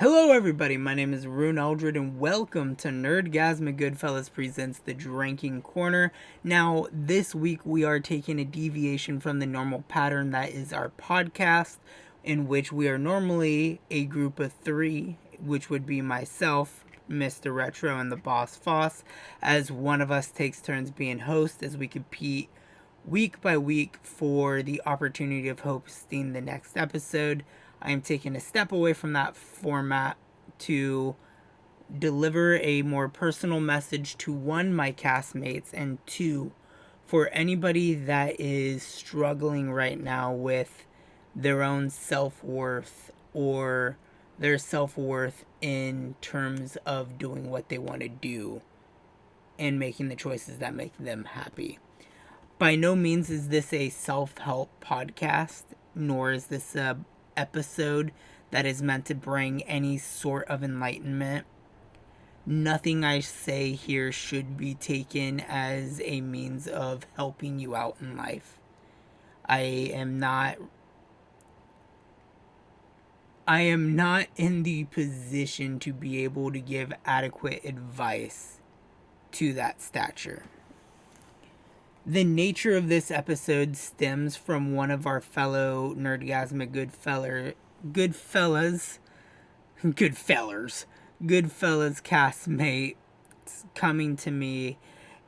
Hello everybody, my name is Ryunn Eldred and welcome to NerdgazmicGoodfellas presents The Drinking Corner. Now, this week we are taking a deviation from the normal pattern that is our podcast, in which we are normally a group of three, which would be myself, Mr. Retro, and the Boss Foss, as one of us takes turns being host as we compete week by week for the opportunity of hosting the next episode. I am taking a step away from that format to deliver a more personal message to one, my castmates, and two, for anybody that is struggling right now with their own self-worth or their self-worth in terms of doing what they want to do and making the choices that make them happy. By no means is this a self-help podcast, nor is this a episode that is meant to bring any sort of enlightenment. Nothing I say here should be taken as a means of helping you out in life. I am not in the position to be able to give adequate advice to that stature. The nature of this episode stems from one of our fellow Nerdgasmic Goodfellas castmates coming to me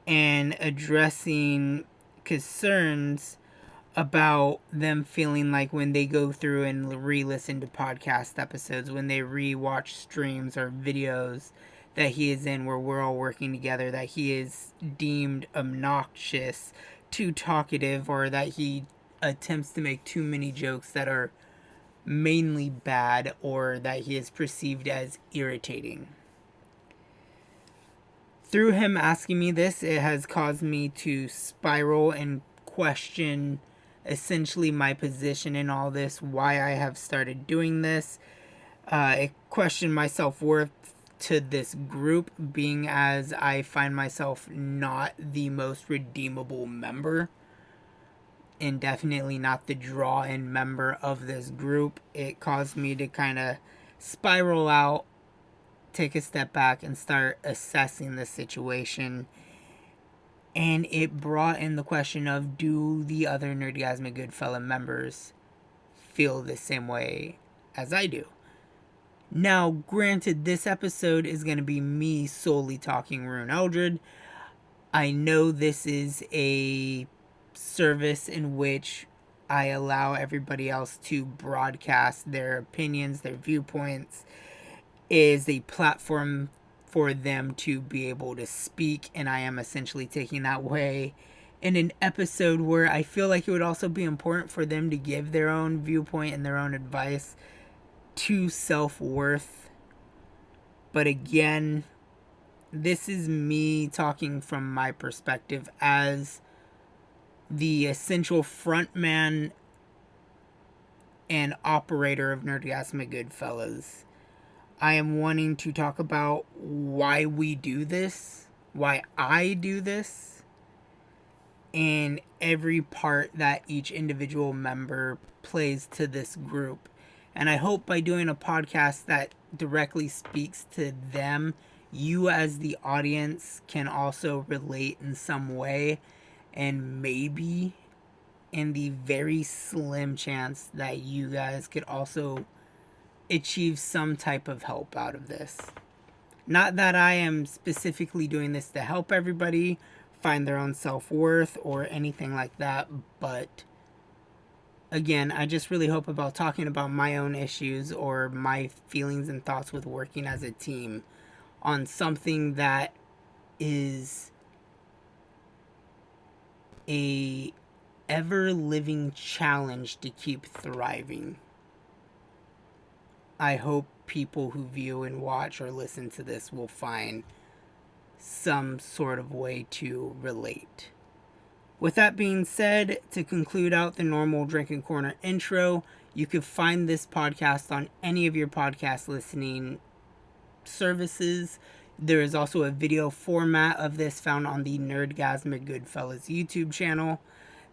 and addressing concerns about them feeling like when they go through and re-listen to podcast episodes, when they re-watch streams or videos that he is in where we're all working together, that he is deemed obnoxious, too talkative, or that he attempts to make too many jokes that are mainly bad, or that he is perceived as irritating. Through him asking me this, it has caused me to spiral and question essentially my position in all this, why I have started doing this. It questioned my self-worth to this group, being as I find myself not the most redeemable member and definitely not the draw-in member of this group. It caused me to kind of spiral out, take a step back, and start assessing the situation. And it brought in the question of, do the other Nerdgasmic Goodfella members feel the same way as I do? Now, granted, this episode is going to be me solely talking Ryunn Eldred. I know this is a service in which I allow everybody else to broadcast their opinions, their viewpoints. It is a platform for them to be able to speak, and I am essentially taking that way in an episode where I feel like it would also be important for them to give their own viewpoint and their own advice to self-worth. But again, this is me talking from my perspective as the essential frontman and operator of Nerdgasmic Goodfellas. I am wanting to talk about why we do this, why I do this, and every part that each individual member plays to this group. And I hope by doing a podcast that directly speaks to them, you as the audience can also relate in some way, and maybe in the very slim chance that you guys could also achieve some type of help out of this. Not that I am specifically doing this to help everybody find their own self-worth or anything like that, but again, I just really hope about talking about my own issues or my feelings and thoughts with working as a team on something that is a ever-living challenge to keep thriving. I hope people who view and watch or listen to this will find some sort of way to relate. With that being said, to conclude out the normal Drinking Corner intro, you can find this podcast on any of your podcast listening services. There is also a video format of this found on the Nerdgasmic Goodfellas YouTube channel.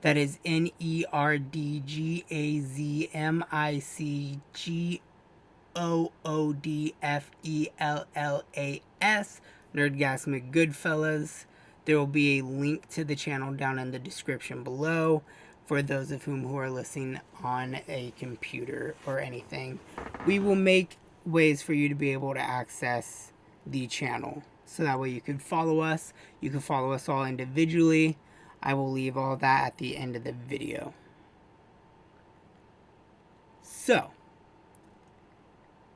That is NerdgazmicGoodfellas NerdgazmicGoodfellas. There will be a link to the channel down in the description below for those of whom who are listening on a computer or anything. We will make ways for you to be able to access the channel, so that way you can follow us. You can follow us all individually. I will leave all that at the end of the video. So,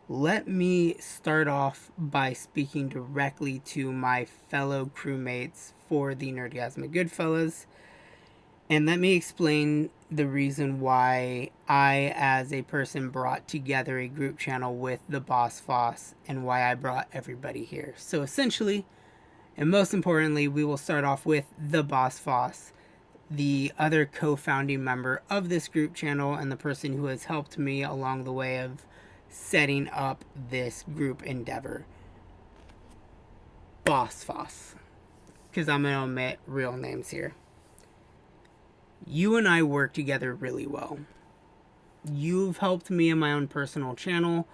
let me start off by speaking directly to my fellow crewmates for the Nerdgasmic Goodfellas. And let me explain the reason why I, as a person, brought together a group channel with the Boss Foss and why I brought everybody here. So essentially, and most importantly, we will start off with the Boss Foss, the other co-founding member of this group channel and the person who has helped me along the way of setting up this group endeavor. Boss Foss, because I'm going to omit real names here. You and I work together really well. You've helped me in my own personal channel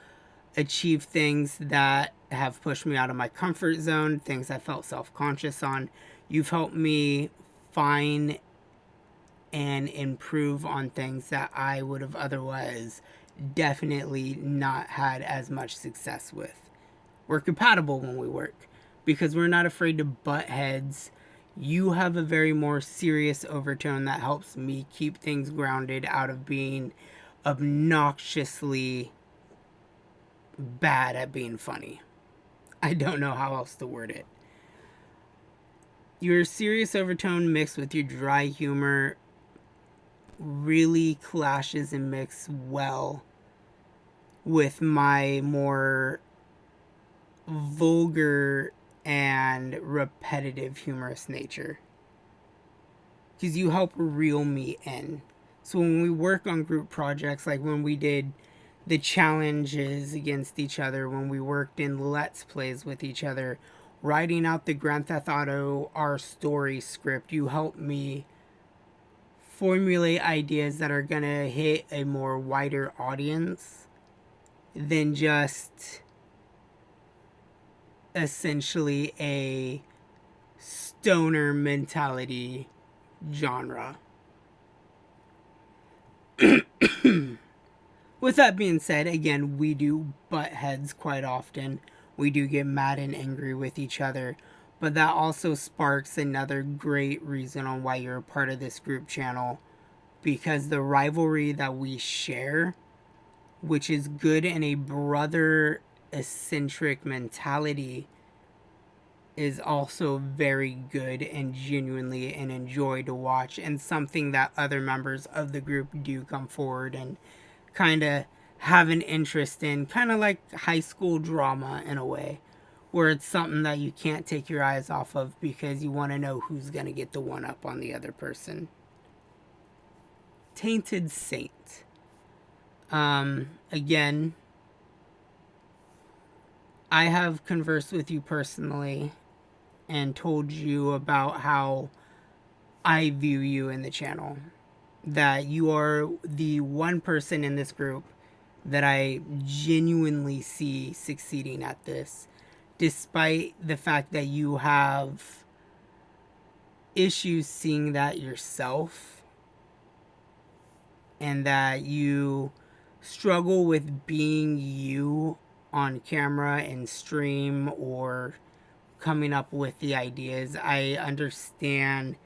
achieve things that have pushed me out of my comfort zone, things I felt self-conscious on. You've helped me find and improve on things that I would have otherwise definitely not had as much success with. We're compatible when we work because we're not afraid to butt heads. You have a very more serious overtone that helps me keep things grounded out of being obnoxiously bad at being funny. I don't know how else to word it. Your serious overtone mixed with your dry humor really clashes and mixes well with my more vulgar and repetitive humorous nature, because you help reel me in. So when we work on group projects, like when we did the challenges against each other, when we worked in Let's Plays with each other, writing out the Grand Theft Auto Our Story script, you help me formulate ideas that are gonna hit a more wider audience than just essentially a stoner mentality genre. With that being said, again, we do butt heads quite often. We do get mad and angry with each other. But that also sparks another great reason on why you're a part of this group channel. Because the rivalry that we share, which is good in a brother-eccentric mentality, is also very good and genuinely an enjoy to watch, and something that other members of the group do come forward and kind of have an interest in, kind of like high school drama in a way, where it's something that you can't take your eyes off of because you want to know who's going to get the one up on the other person. Tainted Saint. Again, I have conversed with you personally and told you about how I view you in the channel. That you are the one person in this group that I genuinely see succeeding at this, despite the fact that you have issues seeing that yourself, and that you struggle with being you on camera and stream or coming up with the ideas. I understand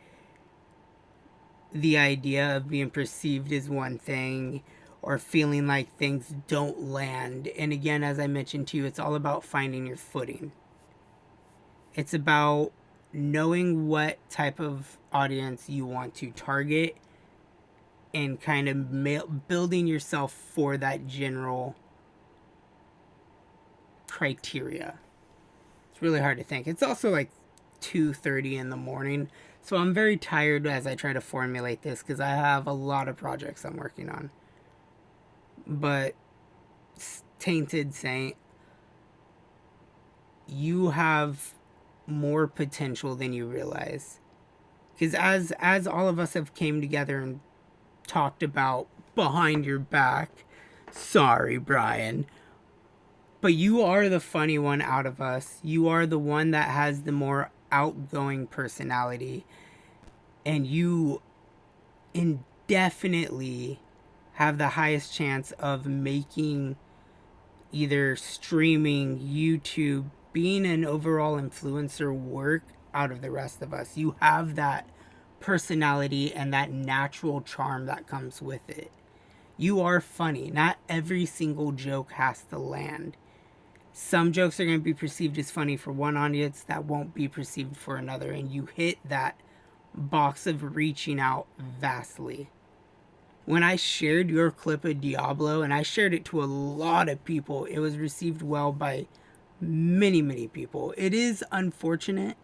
the idea of being perceived as one thing or feeling like things don't land. And again, as I mentioned to you, it's all about finding your footing. It's about knowing what type of audience you want to target and kind of building yourself for that general criteria. It's really hard to think. It's also like 2:30 in the morning, so I'm very tired as I try to formulate this because I have a lot of projects I'm working on. But Tainted Saint, you have more potential than you realize, because as all of us have came together and talked about behind your back, sorry Brian, But you are the funny one out of us. You are the one that has the more outgoing personality. And you indefinitely have the highest chance of making either streaming, YouTube, being an overall influencer work out of the rest of us. You have that personality and that natural charm that comes with it. You are funny. Not every single joke has to land. Some jokes are going to be perceived as funny for one audience that won't be perceived for another, and you hit that box of reaching out vastly. When I shared your clip of Diablo, and I shared it to a lot of people, it was received well by many, many people. It is unfortunate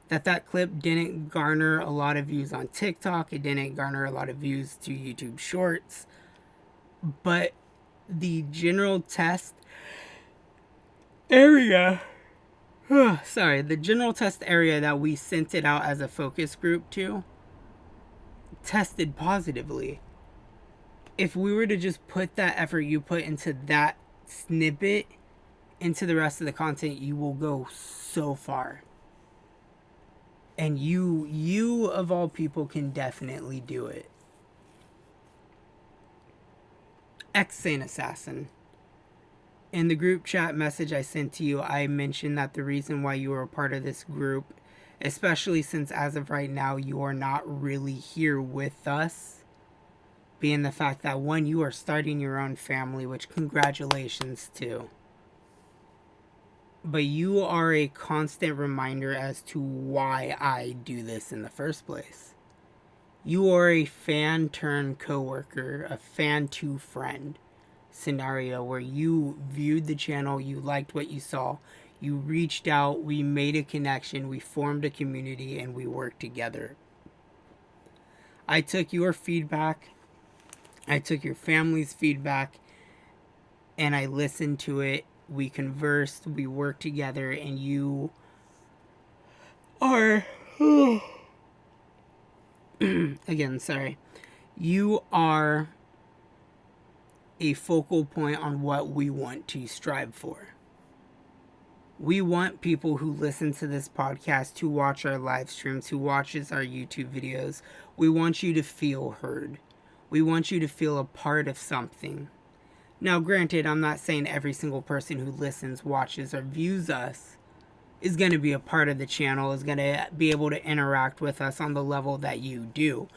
that that clip didn't garner a lot of views on TikTok. It didn't garner a lot of views to YouTube Shorts. But the general test area, the general test area that we sent it out as a focus group to tested positively. If we were to just put that effort you put into that snippet into the rest of the content, you will go so far. And you of all people can definitely do it. Saint Assassin. In the group chat message I sent to you, I mentioned that the reason why you are a part of this group, especially since as of right now you are not really here with us, being the fact that, one, you are starting your own family, which congratulations to. But you are a constant reminder as to why I do this in the first place. You are a fan turned coworker, a fan to friend scenario where you viewed the channel, you liked what you saw, you reached out, we made a connection, we formed a community, and we worked together. I took your feedback, I took your family's feedback, and I listened to it. We conversed, we worked together, and you are again, sorry. You are a focal point on what we want to strive for. We want people who listen to this podcast, who watch our live streams, who watches our YouTube videos. We want you to feel heard. We want you to feel a part of something. Now, granted, I'm not saying every single person who listens, watches, or views us is going to be a part of the channel, is going to be able to interact with us on the level that you do.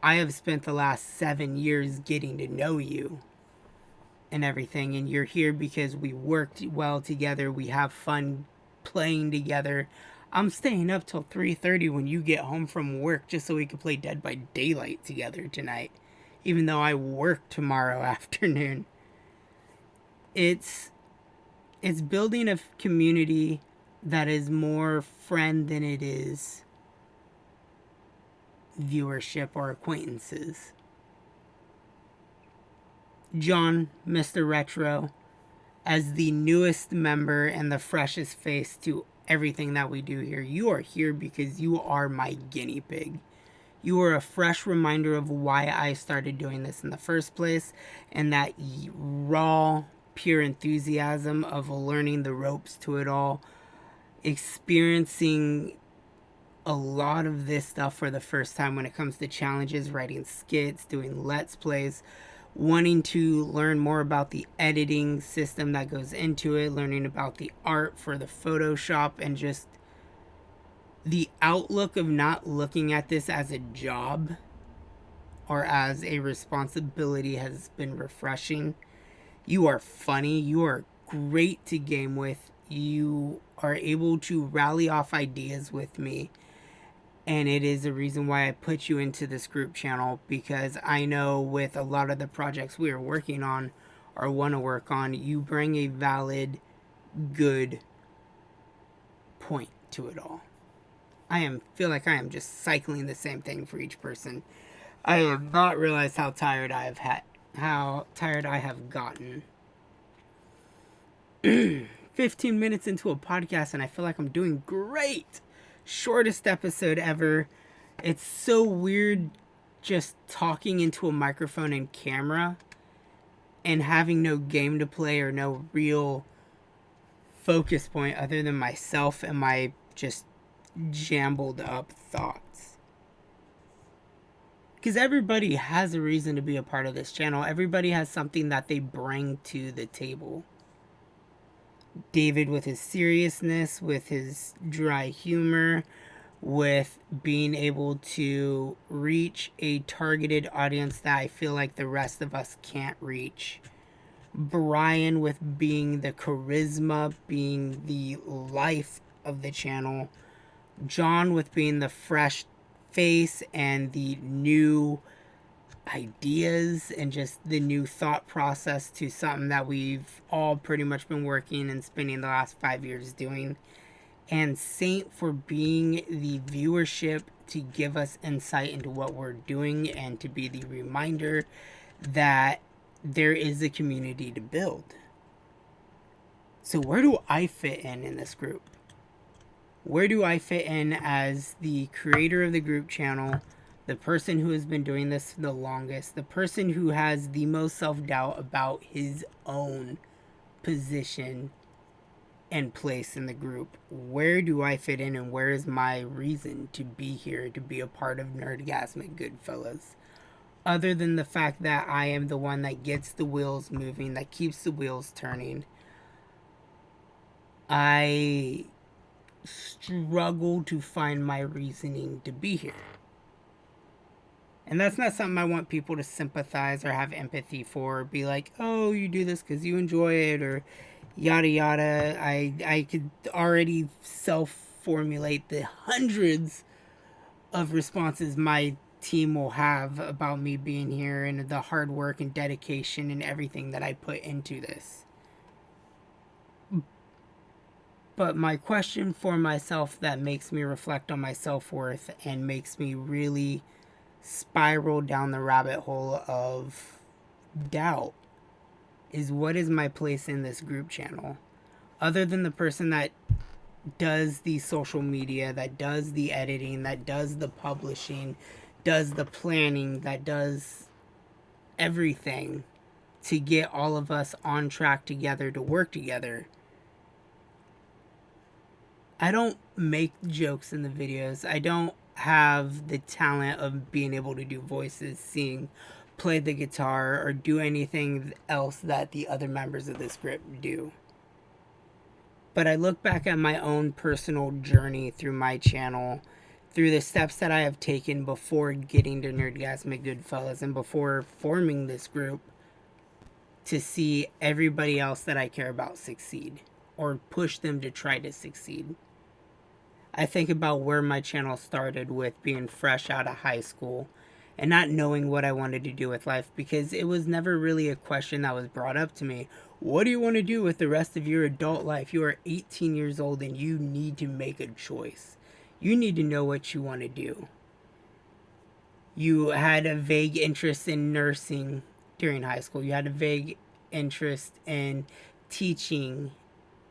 I have spent the last 7 years getting to know you and everything, and you're here because we worked well together, we have fun playing together. I'm staying up till 3:30 when you get home from work just so we can play Dead by Daylight together tonight, even though I work tomorrow afternoon. It's building a community that is more friend than it is viewership or acquaintances. John, Mr. Retro, as the newest member and the freshest face to everything that we do here, you are here because you are my guinea pig. You are a fresh reminder of why I started doing this in the first place, and that raw, pure enthusiasm of learning the ropes to it all, experiencing a lot of this stuff for the first time when it comes to challenges, writing skits, doing Let's Plays, wanting to learn more about the editing system that goes into it, learning about the art for the Photoshop, and just the outlook of not looking at this as a job or as a responsibility has been refreshing. You are funny. You are great to game with. You are able to rally off ideas with me. And it is the reason why I put you into this group channel, because I know with a lot of the projects we are working on or want to work on, you bring a valid, good point to it all. Feel like I am just cycling the same thing for each person. I have not realized how tired I have gotten. 15 minutes into a podcast and I feel like I'm doing great. Shortest episode ever. It's so weird just talking into a microphone and camera and having no game to play or no real focus point other than myself and my just jumbled up thoughts. Because everybody has a reason to be a part of this channel. Everybody has something that they bring to the table. David with his seriousness, with his dry humor, with being able to reach a targeted audience that I feel like the rest of us can't reach. Brian with being the charisma, being the life of the channel. John with being the fresh face and the new ideas and just the new thought process to something that we've all pretty much been working and spending the last 5 years doing. And Saint for being the viewership to give us insight into what we're doing and to be the reminder that there is a community to build. So where do I fit in this group? Where do I fit in as the creator of the group channel, the person who has been doing this the longest, the person who has the most self-doubt about his own position and place in the group? Where do I fit in, and where is my reason to be here, to be a part of NerdgazmicGoodfellas? Other than the fact that I am the one that gets the wheels moving, that keeps the wheels turning, I struggle to find my reasoning to be here. And that's not something I want people to sympathize or have empathy for, or be like, oh, you do this because you enjoy it, or yada yada. I could already self-formulate the hundreds of responses my team will have about me being here and the hard work and dedication and everything that I put into this. But my question for myself that makes me reflect on my self-worth and makes me really spiral down the rabbit hole of doubt is, what is my place in this group channel? Other than the person that does the social media, that does the editing, that does the publishing, does the planning, that does everything to get all of us on track together to work together. I don't make jokes in the videos. I don't have the talent of being able to do voices, sing, play the guitar, or do anything else that the other members of this group do. But I look back at my own personal journey through my channel, through the steps that I have taken before getting to NerdgazmicGoodfellas and before forming this group, to see everybody else that I care about succeed, or push them to try to succeed. I think about where my channel started with being fresh out of high school and not knowing what I wanted to do with life, because it was never really a question that was brought up to me. What do you want to do with the rest of your adult life? You are 18 years old and you need to make a choice. You need to know what you want to do. You had a vague interest in nursing during high school. You had a vague interest in teaching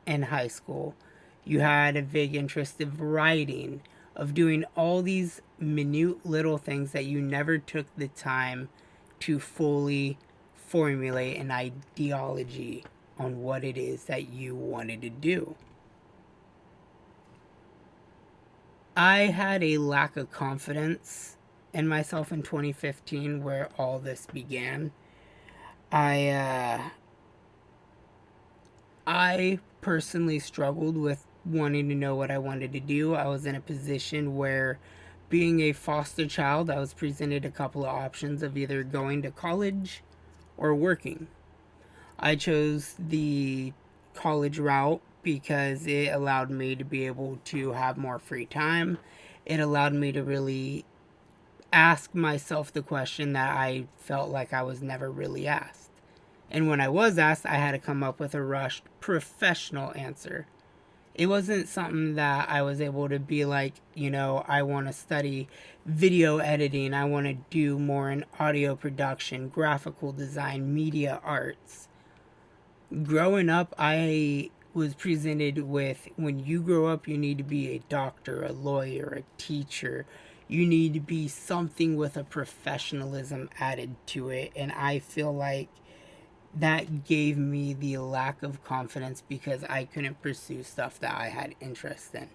in high school. You had a vague interest of writing, of doing all these minute little things that you never took the time to fully formulate an ideology on what it is that you wanted to do. I had a lack of confidence in myself in 2015 where all this began. I personally struggled with wanting to know what I wanted to do. I was in a position where, being a foster child, I was presented a couple of options of either going to college or working. I chose the college route because it allowed me to be able to have more free time. It allowed me to really ask myself the question that I felt like I was never really asked. And when I was asked, I had to come up with a rushed, professional answer. It wasn't something that I was able to be like, you know, I want to study video editing. I want to do more in audio production, graphical design, media arts. Growing up, I was presented with, when you grow up, you need to be a doctor, a lawyer, a teacher. You need to be something with a professionalism added to it. And I feel like that gave me the lack of confidence because I couldn't pursue stuff that I had interest in.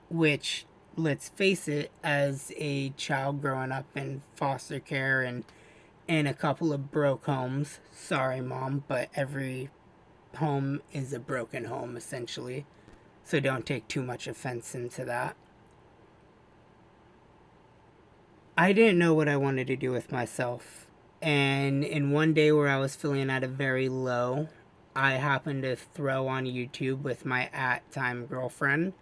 Which, let's face it, as a child growing up in foster care and in a couple of broke homes, sorry mom, but every home is a broken home essentially. So don't take too much offense into that. I didn't know what I wanted to do with myself. And in one day where I was feeling at a very low, I happened to throw on YouTube with my at-time girlfriend,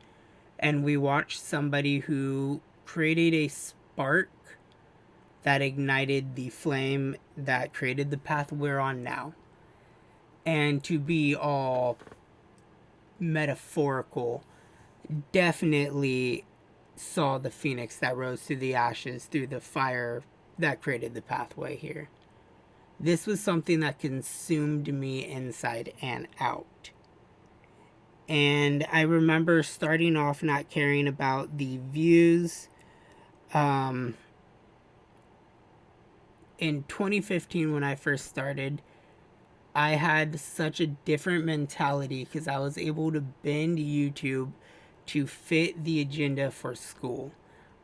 and we watched somebody who created a spark that ignited the flame that created the path we're on now. And to be all metaphorical, definitely saw the phoenix that rose through the ashes through the fire that created the pathway here. This was something that consumed me inside and out. And I remember starting off not caring about the views. In 2015, when I first started, I had such a different mentality because I was able to bend YouTube to fit the agenda for school.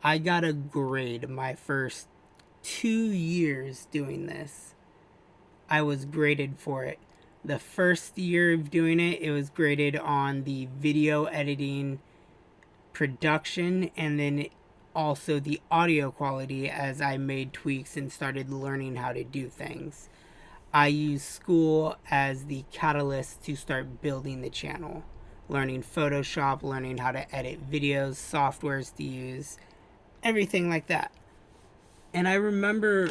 I got a grade my first 2 years doing this. I was graded for it. The first year of doing it, it was graded on the video editing, production, and then also the audio quality as I made tweaks and started learning how to do things. I used school as the catalyst to start building the channel, learning Photoshop, learning how to edit videos, softwares to use, everything like that. And I remember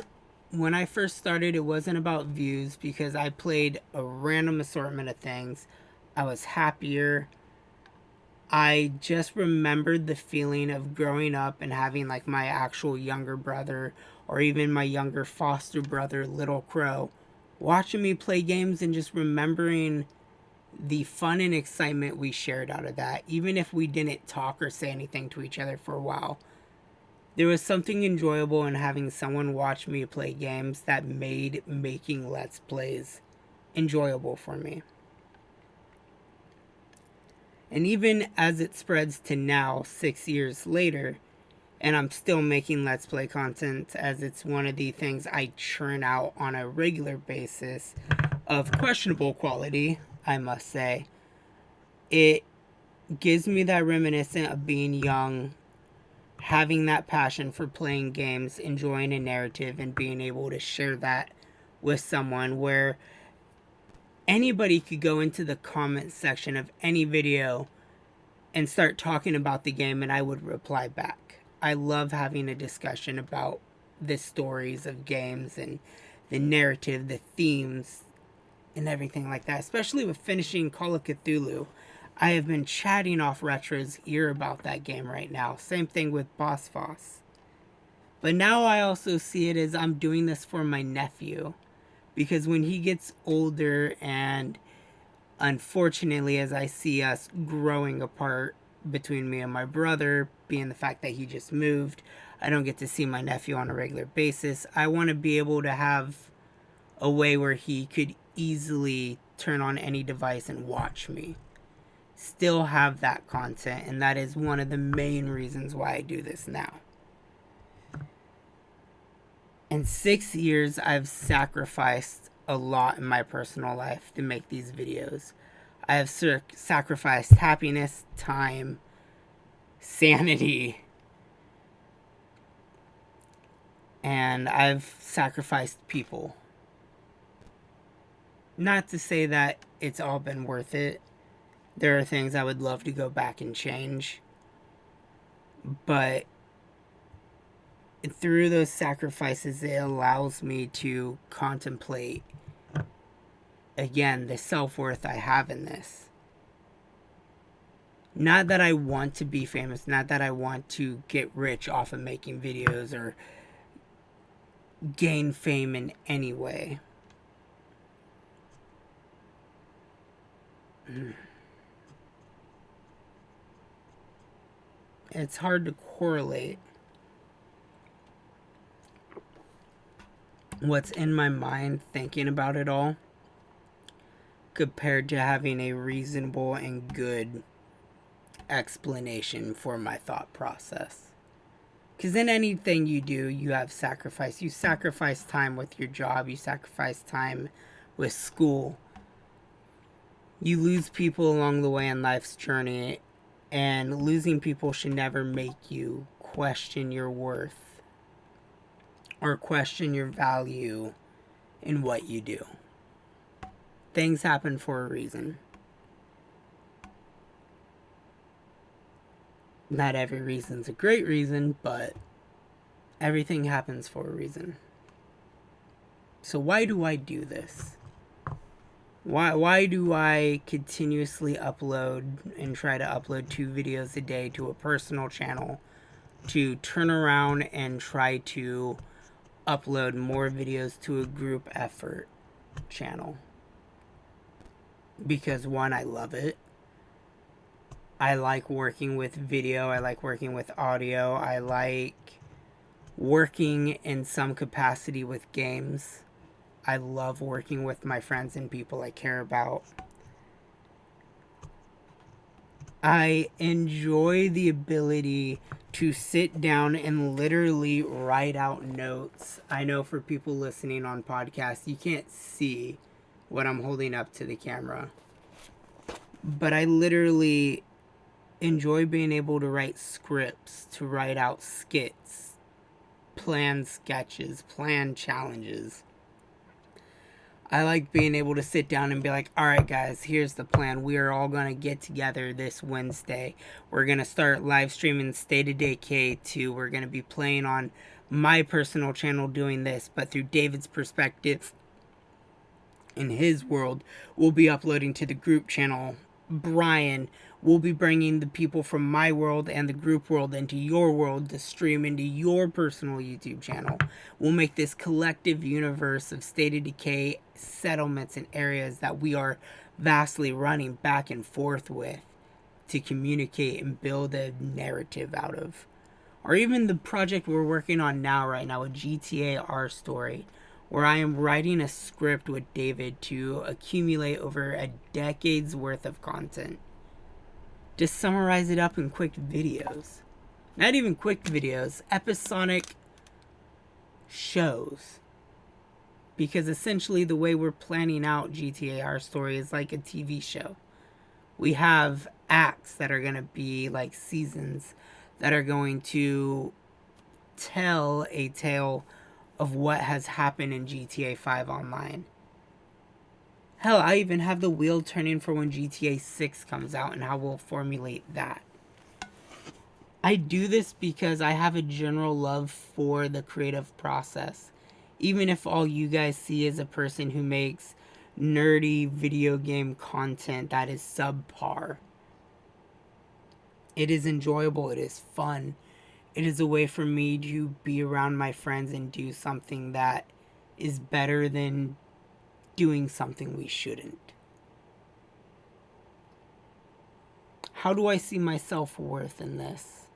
when I first started, it wasn't about views because I played a random assortment of things. I was happier. I just remembered the feeling of growing up and having like my actual younger brother or even my younger foster brother, Little Crow, watching me play games and just remembering the fun and excitement we shared out of that, even if we didn't talk or say anything to each other for a while. There was something enjoyable in having someone watch me play games that made making Let's Plays enjoyable for me. And even as it spreads to now, 6 years later, and I'm still making Let's Play content as it's one of the things I churn out on a regular basis of questionable quality, I must say, it gives me that reminiscent of being young, having that passion for playing games, enjoying a narrative, and being able to share that with someone where anybody could go into the comment section of any video and start talking about the game and I would reply back. I love having a discussion about the stories of games and the narrative, the themes, and everything like that, especially with finishing Call of Cthulhu. I have been chatting off Retro's ear about that game right now. Same thing with Boss Foss. But now I also see it as I'm doing this for my nephew. Because when he gets older, and unfortunately as I see us growing apart between me and my brother, being the fact that he just moved, I don't get to see my nephew on a regular basis. I want to be able to have a way where he could easily turn on any device and watch me. Still have that content, and that is one of the main reasons why I do this now. In 6 years, I've sacrificed a lot in my personal life to make these videos. I have sacrificed happiness, time, sanity, and I've sacrificed people. Not to say that it's all been worth it. There are things I would love to go back and change, but through those sacrifices, it allows me to contemplate, again, the self-worth I have in this. Not that I want to be famous, not that I want to get rich off of making videos or gain fame in any way. It's hard to correlate. what's in my mind thinking about it all compared to having a reasonable and good explanation for my thought process. Because in anything you do, you have sacrifice. You sacrifice time with your job, you sacrifice time with school. You lose people along the way in life's journey, and losing people should never make you question your worth or question your value in what you do. Things happen for a reason. Not every reason's a great reason, but everything happens for a reason. So why do I do this? Why do I continuously upload and try to upload 2 videos a day to a personal channel, to turn around and try to upload more videos to a group effort channel? Because one, I love it. I like working with video, I like working with audio, I like working in some capacity with games. I love working with my friends and people I care about. I enjoy the ability to sit down and literally write out notes. I know for people listening on podcasts, you can't see what I'm holding up to the camera. But I literally enjoy being able to write scripts, to write out skits, plan sketches, plan challenges. I like being able to sit down and be like, alright guys, here's the plan. We are all going to get together this Wednesday. We're going to start live streaming State of Decay 2. We're going to be playing on my personal channel doing this, but through David's perspective in his world, we'll be uploading to the group channel. Brian will be bringing the people from my world and the group world into your world to stream into your personal YouTube channel. We'll make this collective universe of State of Decay settlements and areas that we are vastly running back and forth with to communicate and build a narrative out of. Or even the project we're working on right now, a GTA R story, where I am writing a script with David to accumulate over a decade's worth of content. Just summarize it up in quick videos. Not even quick videos, episodic shows. Because essentially the way we're planning out GTA R story is like a TV show. We have acts that are going to be like seasons that are going to tell a tale of what has happened in GTA 5 Online. Hell, I even have the wheel turning for when GTA 6 comes out and how we'll formulate that. I do this because I have a general love for the creative process. Even if all you guys see is a person who makes nerdy video game content that is subpar. It is enjoyable, it is fun. It is a way for me to be around my friends and do something that is better than doing something we shouldn't. How do I see my self-worth in this?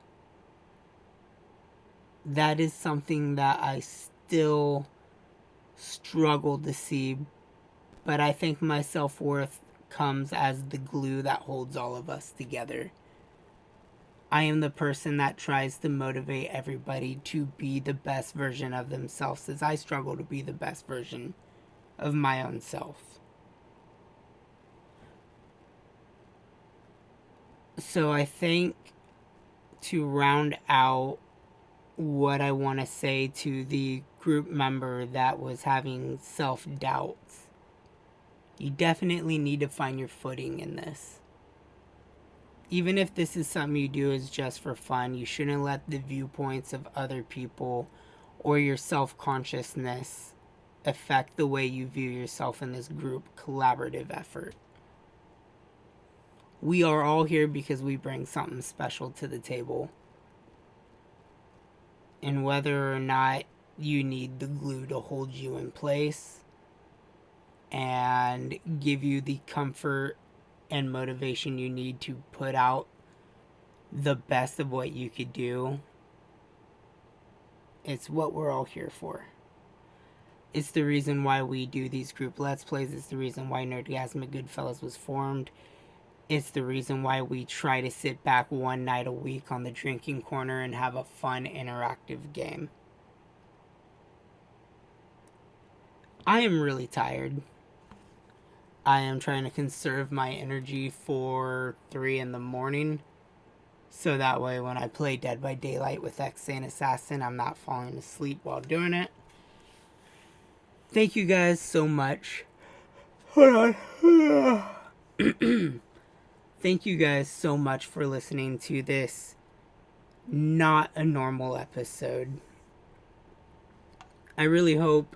That is something that I still struggle to see, but I think my self-worth comes as the glue that holds all of us together. I am the person that tries to motivate everybody to be the best version of themselves, as I struggle to be the best version of my own self. So I think to round out what I want to say to the group member that was having self-doubts, you definitely need to find your footing in this. Even if this is something you do is just for fun, you shouldn't let the viewpoints of other people or your self-consciousness affect the way you view yourself in this group collaborative effort. We are all here because we bring something special to the table. And whether or not you need the glue to hold you in place and give you the comfort and motivation you need to put out the best of what you could do, it's what we're all here for. It's the reason why we do these group Let's Plays. It's the reason why NerdgazmicGoodfellas was formed. It's the reason why we try to sit back one night a week on the Drinking Corner and have a fun, interactive game. I am really tired. I am trying to conserve my energy for 3 in the morning. So that way when I play Dead by Daylight with Xane Assassin, I'm not falling asleep while doing it. Thank you guys so much. Hold on. Thank you guys so much for listening to this not a normal episode. I really hope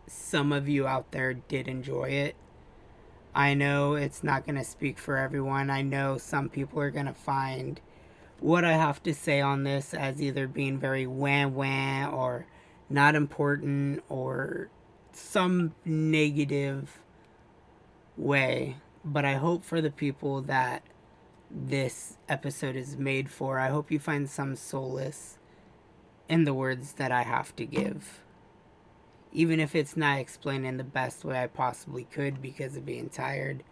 some of you out there did enjoy it. I know it's not going to speak for everyone. I know some people are going to find what I have to say on this as either being very wah-wah or not important or some negative way. But I hope for the people that this episode is made for, I hope you find some solace in the words that I have to give. Even if it's not explained in the best way I possibly could because of being tired.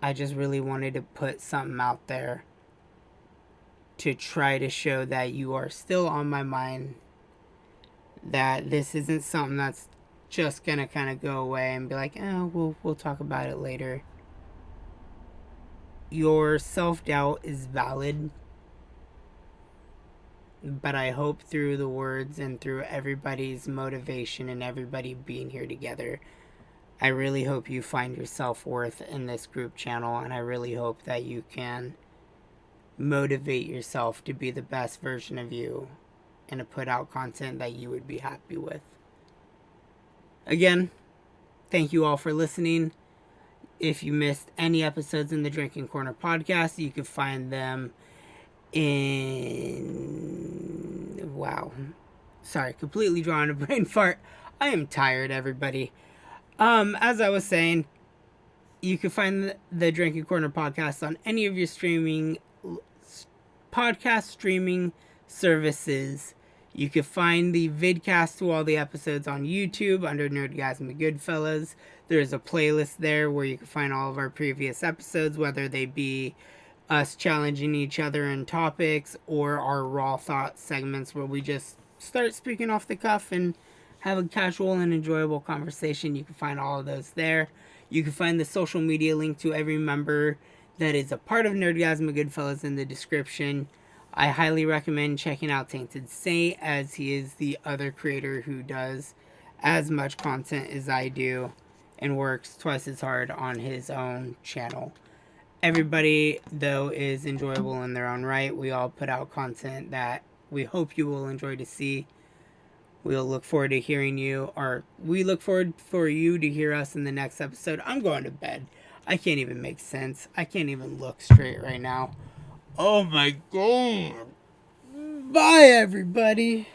I just really wanted to put something out there to try to show that you are still on my mind. That this isn't something that's just going to kind of go away and be like, we'll talk about it later. Your self-doubt is valid. But I hope through the words and through everybody's motivation and everybody being here together, I really hope you find your self-worth in this group channel. And I really hope that you can motivate yourself to be the best version of you and to put out content that you would be happy with. Again, thank you all for listening. If you missed any episodes in the Drinking Corner podcast, you can find them in... Wow. Sorry, completely drawing a brain fart. I am tired, everybody. As I was saying, you can find the Drinking Corner podcast on any of your podcast streaming services. You can find the vidcast to all the episodes on YouTube under NerdgazmicGoodfellas. There's a playlist there where you can find all of our previous episodes, whether they be us challenging each other in topics or our raw thought segments where we just start speaking off the cuff and have a casual and enjoyable conversation. You can find all of those there. You can find the social media link to every member that is a part of NerdgazmicGoodfellas in the description. I highly recommend checking out Tainted Saint, as he is the other creator who does as much content as I do and works twice as hard on his own channel. Everybody, though, is enjoyable in their own right. We all put out content that we hope you will enjoy to see. We'll look forward to hearing you, or we look forward for you to hear us in the next episode. I'm going to bed. I can't even make sense. I can't even look straight right now. Oh my God. Bye, everybody.